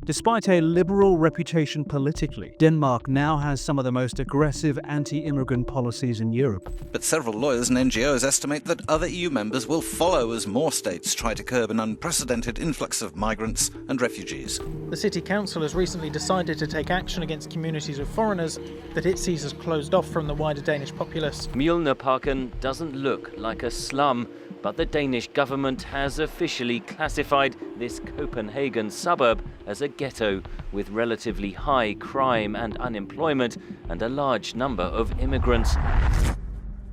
Despite a liberal reputation politically, Denmark now has some of the most aggressive anti-immigrant policies in Europe. But several lawyers and NGOs estimate that other EU members will follow as more states try to curb an unprecedented influx of migrants and refugees. The City Council has recently decided to take action against communities of foreigners that it sees as closed off from the wider Danish populace. Mjølnerparken doesn't look like a slum, but the Danish government has officially classified this Copenhagen suburb as a ghetto with relatively high crime and unemployment and a large number of immigrants.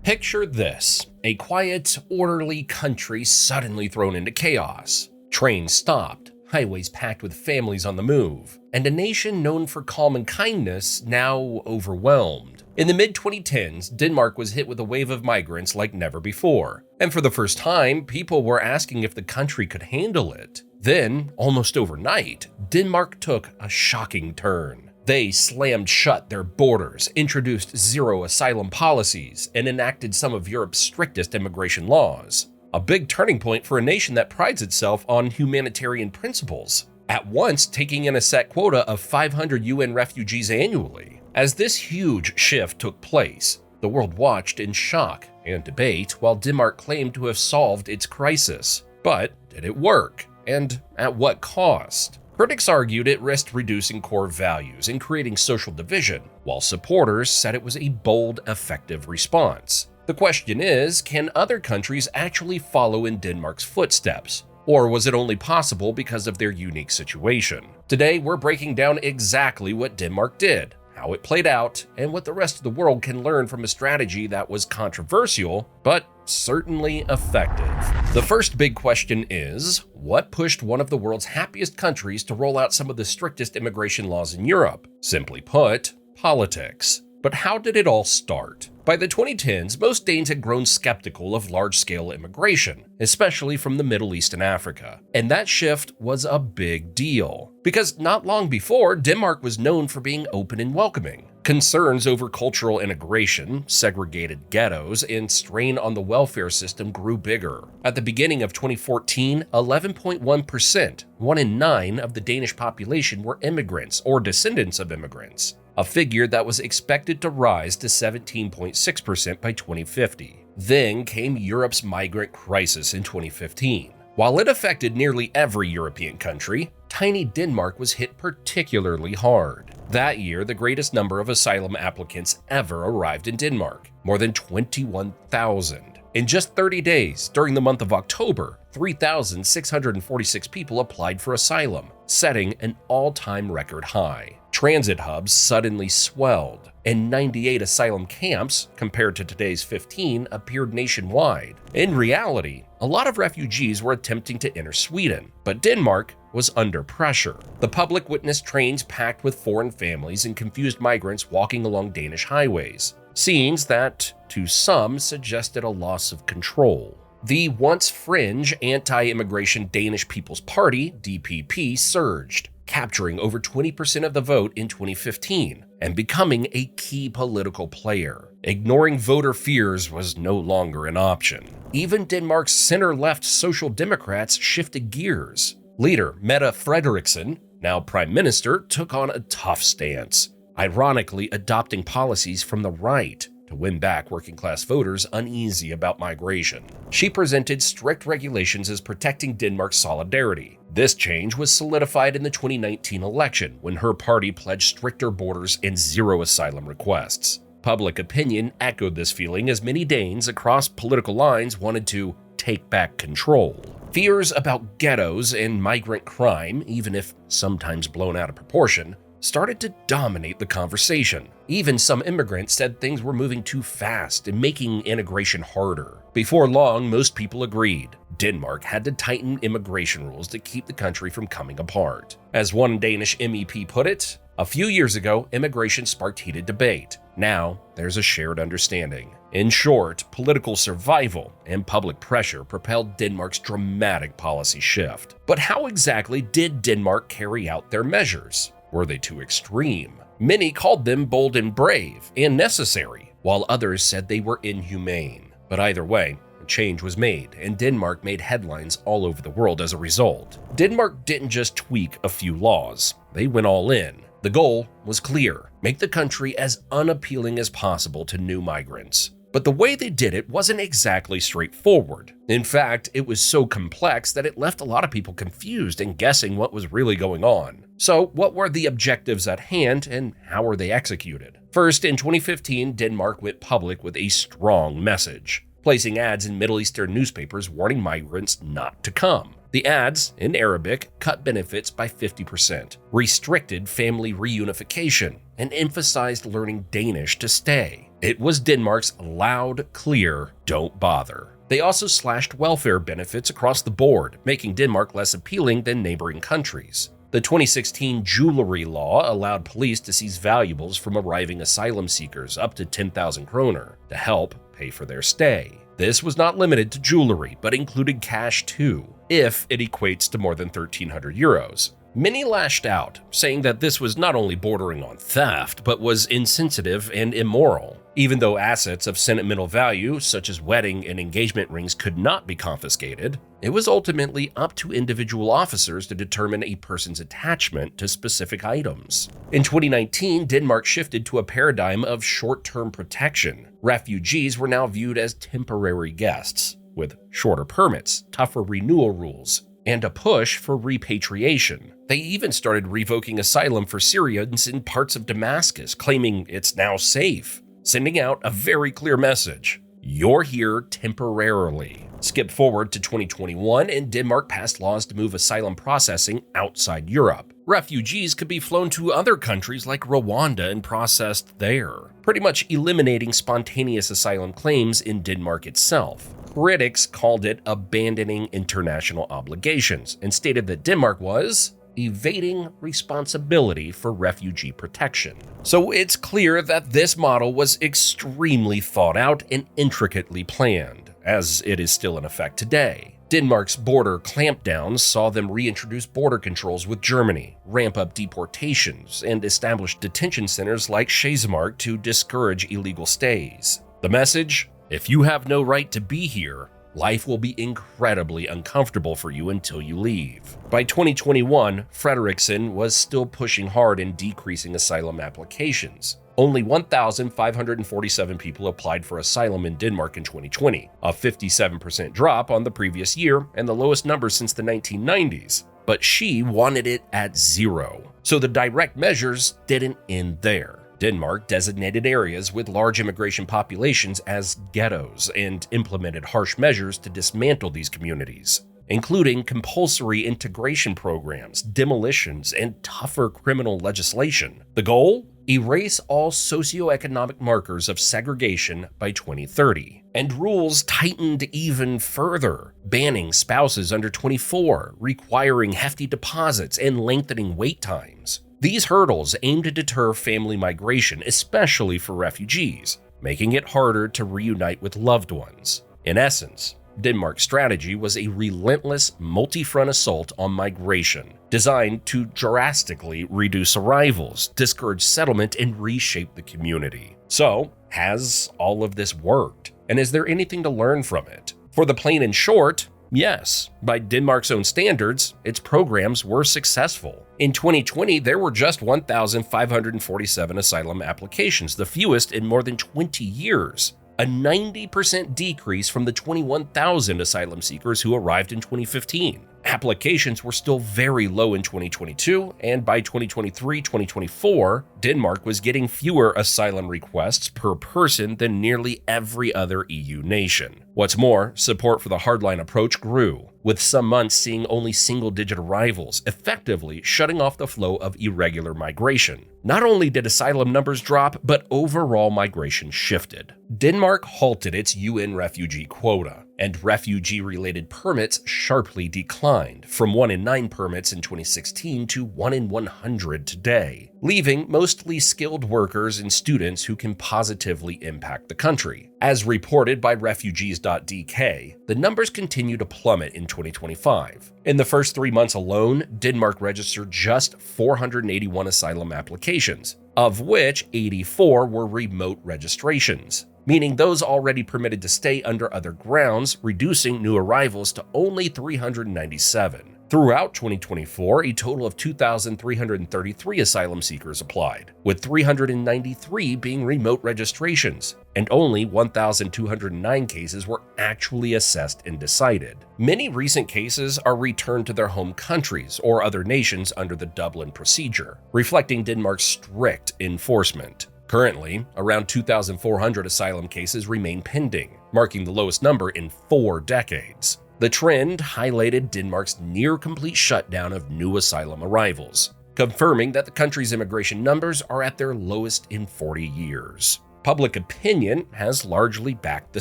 Picture this: a quiet, orderly country suddenly thrown into chaos. Trains stopped, highways packed with families on the move, and a nation known for calm and kindness now overwhelmed. In the mid-2010s, Denmark was hit with a wave of migrants like never before, and for the first time, people were asking if the country could handle it. Then, almost overnight, Denmark took a shocking turn. They slammed shut their borders, introduced zero asylum policies, and enacted some of Europe's strictest immigration laws. A big turning point for a nation that prides itself on humanitarian principles, at once taking in a set quota of 500 UN refugees annually. As this huge shift took place, the world watched in shock and debate while Denmark claimed to have solved its crisis. But did it work? And at what cost? Critics argued it risked reducing core values and creating social division, while supporters said it was a bold, effective response. The question is, can other countries actually follow in Denmark's footsteps? Or was it only possible because of their unique situation? Today, we're breaking down exactly what Denmark did, how it played out, and what the rest of the world can learn from a strategy that was controversial, but certainly effective. The first big question is, what pushed one of the world's happiest countries to roll out some of the strictest immigration laws in Europe? Simply put, politics. But how did it all start? By the 2010s, most Danes had grown skeptical of large-scale immigration, especially from the Middle East and Africa. And that shift was a big deal, because not long before, Denmark was known for being open and welcoming. Concerns over cultural integration, segregated ghettos, and strain on the welfare system grew bigger. At the beginning of 2014, 11.1%, 1 in 9 of the Danish population were immigrants or descendants of immigrants, a figure that was expected to rise to 17.6% by 2050. Then came Europe's migrant crisis in 2015. While it affected nearly every European country, tiny Denmark was hit particularly hard. That year, the greatest number of asylum applicants ever arrived in Denmark, more than 21,000. In just 30 days, during the month of October, 3,646 people applied for asylum, setting an all-time record high. Transit hubs suddenly swelled, and 98 asylum camps, compared to today's 15, appeared nationwide. In reality, a lot of refugees were attempting to enter Sweden, but Denmark was under pressure. The public witnessed trains packed with foreign families and confused migrants walking along Danish highways, scenes that, to some, suggested a loss of control. The once fringe anti-immigration Danish People's Party, DPP, surged, capturing over 20% of the vote in 2015 and becoming a key political player. Ignoring voter fears was no longer an option. Even Denmark's center-left Social Democrats shifted gears. Leader Mette Frederiksen, now Prime Minister, took on a tough stance, ironically adopting policies from the right to win back working-class voters uneasy about migration. She presented strict regulations as protecting Denmark's solidarity. This change was solidified in the 2019 election when her party pledged stricter borders and zero asylum requests. Public opinion echoed this feeling as many Danes across political lines wanted to take back control. Fears about ghettos and migrant crime, even if sometimes blown out of proportion, started to dominate the conversation. Even some immigrants said things were moving too fast and making integration harder. Before long, most people agreed. Denmark had to tighten immigration rules to keep the country from coming apart. As one Danish MEP put it, a few years ago, immigration sparked heated debate. Now, there's a shared understanding. In short, political survival and public pressure propelled Denmark's dramatic policy shift. But how exactly did Denmark carry out their measures? Were they too extreme? Many called them bold and brave and necessary, while others said they were inhumane. But either way, A change was made, and Denmark made headlines all over the world as a result. Denmark didn't just tweak a few laws, they went all in. The goal was clear: make the country as unappealing as possible to new migrants. But the way they did it wasn't exactly straightforward. In fact, it was so complex that it left a lot of people confused and guessing what was really going on. So, what were the objectives at hand, and how were they executed? First, in 2015, Denmark went public with a strong message, placing ads in Middle Eastern newspapers warning migrants not to come. The ads, in Arabic, cut benefits by 50%, restricted family reunification, and emphasized learning Danish to stay. It was Denmark's loud, clear, "Don't bother." They also slashed welfare benefits across the board, making Denmark less appealing than neighboring countries. The 2016 jewelry law allowed police to seize valuables from arriving asylum seekers up to 10,000 kroner to help pay for their stay. This was not limited to jewelry, but included cash too, if it equates to more than 1,300 euros. Many lashed out, saying that this was not only bordering on theft, but was insensitive and immoral. Even though assets of sentimental value, such as wedding and engagement rings, could not be confiscated, it was ultimately up to individual officers to determine a person's attachment to specific items. In 2019, Denmark shifted to a paradigm of short-term protection. Refugees were now viewed as temporary guests, with shorter permits, tougher renewal rules, and a push for repatriation. They even started revoking asylum for Syrians in parts of Damascus, claiming it's now safe, sending out a very clear message: you're here temporarily. Skip forward to 2021, and Denmark passed laws to move asylum processing outside Europe. Refugees could be flown to other countries like Rwanda and processed there, pretty much eliminating spontaneous asylum claims in Denmark itself. Critics called it abandoning international obligations and stated that Denmark was evading responsibility for refugee protection. So it's clear that this model was extremely thought out and intricately planned, as it is still in effect today. Denmark's border clampdowns saw them reintroduce border controls with Germany, ramp up deportations, and establish detention centers like Schesemark to discourage illegal stays. The message? If you have no right to be here, life will be incredibly uncomfortable for you until you leave. By 2021, Frederiksen was still pushing hard in decreasing asylum applications. Only 1,547 people applied for asylum in Denmark in 2020, a 57% drop on the previous year and the lowest number since the 1990s. But she wanted it at 0. So the direct measures didn't end there. Denmark designated areas with large immigration populations as ghettos and implemented harsh measures to dismantle these communities, including compulsory integration programs, demolitions, and tougher criminal legislation. The goal? Erase all socioeconomic markers of segregation by 2030. And rules tightened even further, banning spouses under 24, requiring hefty deposits, and lengthening wait times. These hurdles aim to deter family migration, especially for refugees, making it harder to reunite with loved ones. In essence, Denmark's strategy was a relentless multi-front assault on migration, designed to drastically reduce arrivals, discourage settlement, and reshape the community. So, has all of this worked? And is there anything to learn from it? For the plain and short, yes. By Denmark's own standards, its programs were successful. In 2020, there were just 1,547 asylum applications, the fewest in more than 20 years. A 90% decrease from the 21,000 asylum seekers who arrived in 2015. Applications were still very low in 2022, and by 2023-2024, Denmark was getting fewer asylum requests per person than nearly every other EU nation. What's more, support for the hardline approach grew, with some months seeing only single-digit arrivals, effectively shutting off the flow of irregular migration. Not only did asylum numbers drop, but overall migration shifted. Denmark halted its UN refugee quota, and refugee-related permits sharply declined, from 1 in 9 permits in 2016 to 1 in 100 today, leaving mostly skilled workers and students who can positively impact the country. As reported by refugees.dk, the numbers continue to plummet in 2025. In the first 3 months alone, Denmark registered just 481 asylum applications, of which 84 were remote registrations. meaning those already permitted to stay under other grounds, reducing new arrivals to only 397. Throughout 2024, a total of 2,333 asylum seekers applied, with 393 being remote registrations, and only 1,209 cases were actually assessed and decided. Many recent cases are returned to their home countries or other nations under the Dublin procedure, reflecting Denmark's strict enforcement. Currently, around 2,400 asylum cases remain pending, marking the lowest number in 4 decades. The trend highlighted Denmark's near-complete shutdown of new asylum arrivals, confirming that the country's immigration numbers are at their lowest in 40 years. Public opinion has largely backed the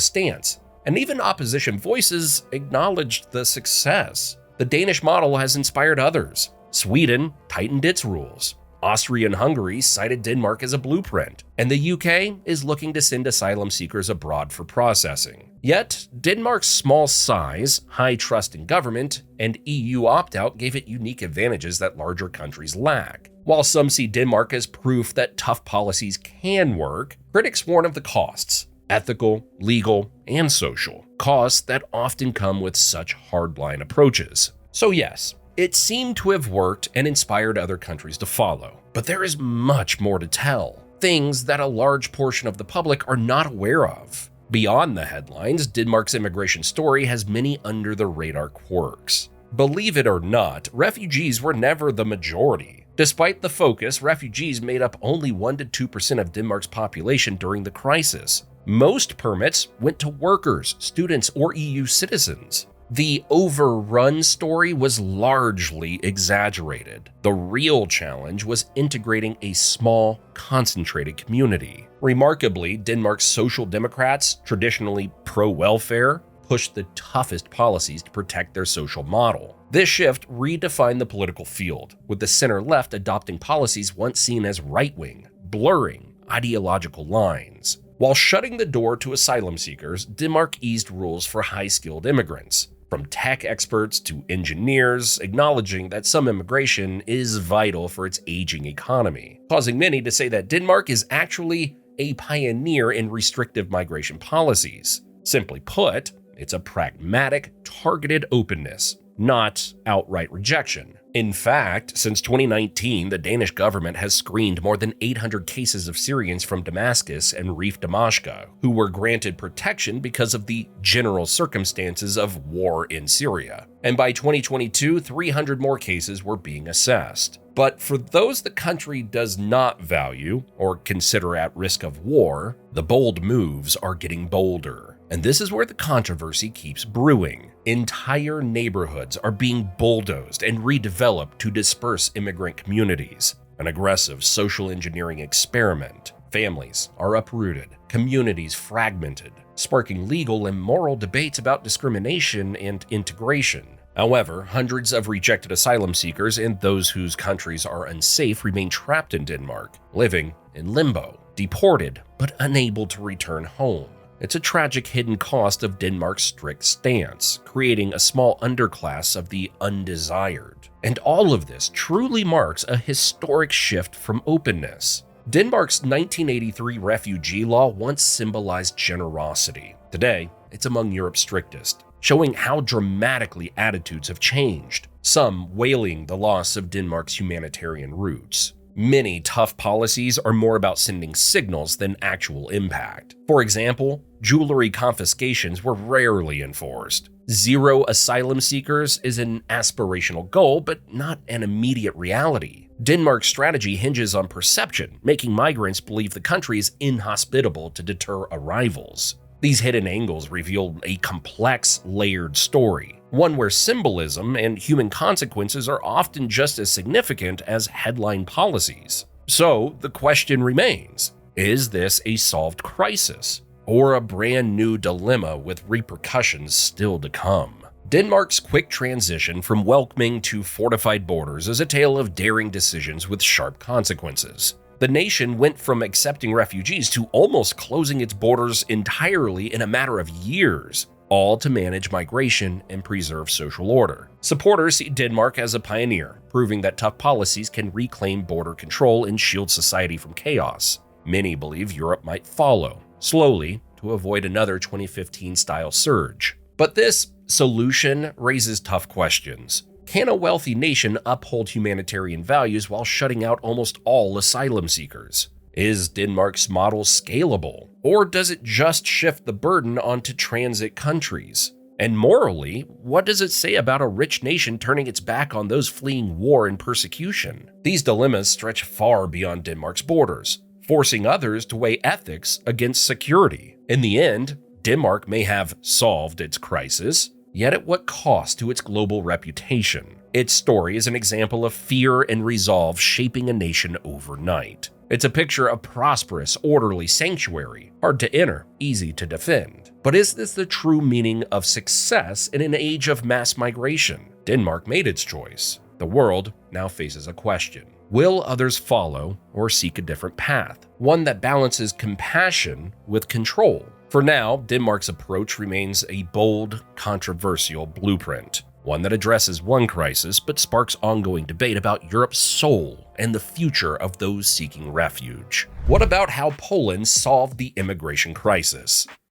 stance, and even opposition voices acknowledged the success. The Danish model has inspired others. Sweden tightened its rules. Austria and Hungary cited Denmark as a blueprint, and the UK is looking to send asylum seekers abroad for processing. Yet, Denmark's small size, high trust in government, and EU opt-out gave it unique advantages that larger countries lack. While some see Denmark as proof that tough policies can work, critics warn of the costs: ethical, legal, and social. Costs that often come with such hardline approaches. So yes, it seemed to have worked and inspired other countries to follow. But there is much more to tell, things that a large portion of the public are not aware of. Beyond the headlines, Denmark's immigration story has many under-the-radar quirks. Believe it or not, refugees were never the majority. Despite the focus, refugees made up only 1% to 2% of Denmark's population during the crisis. Most permits went to workers, students, or EU citizens. The overrun story was largely exaggerated. The real challenge was integrating a small, concentrated community. Remarkably, Denmark's social democrats, traditionally pro-welfare, pushed the toughest policies to protect their social model. This shift redefined the political field, with the center-left adopting policies once seen as right-wing, blurring ideological lines. While shutting the door to asylum seekers, Denmark eased rules for high-skilled immigrants, from tech experts to engineers, acknowledging that some immigration is vital for its aging economy, causing many to say that Denmark is actually a pioneer in restrictive migration policies. Simply put, it's a pragmatic, targeted openness, not outright rejection. In fact, since 2019, the Danish government has screened more than 800 cases of Syrians from Damascus and Reef Damascus, who were granted protection because of the general circumstances of war in Syria. And by 2022, 300 more cases were being assessed. But for those the country does not value or consider at risk of war, the bold moves are getting bolder. And this is where the controversy keeps brewing. Entire neighborhoods are being bulldozed and redeveloped to disperse immigrant communities. An aggressive social engineering experiment. Families are uprooted, communities fragmented, sparking legal and moral debates about discrimination and integration. However, hundreds of rejected asylum seekers and those whose countries are unsafe remain trapped in Denmark, living in limbo, deported but unable to return home. It's a tragic hidden cost of Denmark's strict stance, creating a small underclass of the undesired. And all of this truly marks a historic shift from openness. Denmark's 1983 refugee law once symbolized generosity. Today, it's among Europe's strictest, showing how dramatically attitudes have changed, some wailing the loss of Denmark's humanitarian roots. Many tough policies are more about sending signals than actual impact. For example, jewelry confiscations were rarely enforced. Zero asylum seekers is an aspirational goal, but not an immediate reality. Denmark's strategy hinges on perception, making migrants believe the country is inhospitable to deter arrivals. These hidden angles reveal a complex, layered story, one where symbolism and human consequences are often just as significant as headline policies. So the question remains, is this a solved crisis, or a brand new dilemma with repercussions still to come? Denmark's quick transition from welcoming to fortified borders is a tale of daring decisions with sharp consequences. The nation went from accepting refugees to almost closing its borders entirely in a matter of years, all to manage migration and preserve social order. Supporters see Denmark as a pioneer, proving that tough policies can reclaim border control and shield society from chaos. Many believe Europe might follow, slowly, to avoid another 2015-style surge. But this solution raises tough questions. Can a wealthy nation uphold humanitarian values while shutting out almost all asylum seekers? Is Denmark's model scalable, or does it just shift the burden onto transit countries? And morally, what does it say about a rich nation turning its back on those fleeing war and persecution? These dilemmas stretch far beyond Denmark's borders, forcing others to weigh ethics against security. In the end, Denmark may have solved its crisis, yet at what cost to its global reputation? Its story is an example of fear and resolve shaping a nation overnight. It's a picture of prosperous, orderly sanctuary, hard to enter, easy to defend. But is this the true meaning of success in an age of mass migration? Denmark made its choice. The world now faces a question. Will others follow or seek a different path? One that balances compassion with control. For now, Denmark's approach remains a bold, controversial blueprint. One that addresses one crisis but sparks ongoing debate about Europe's soul and the future of those seeking refuge. What about how Poland solved the immigration crisis?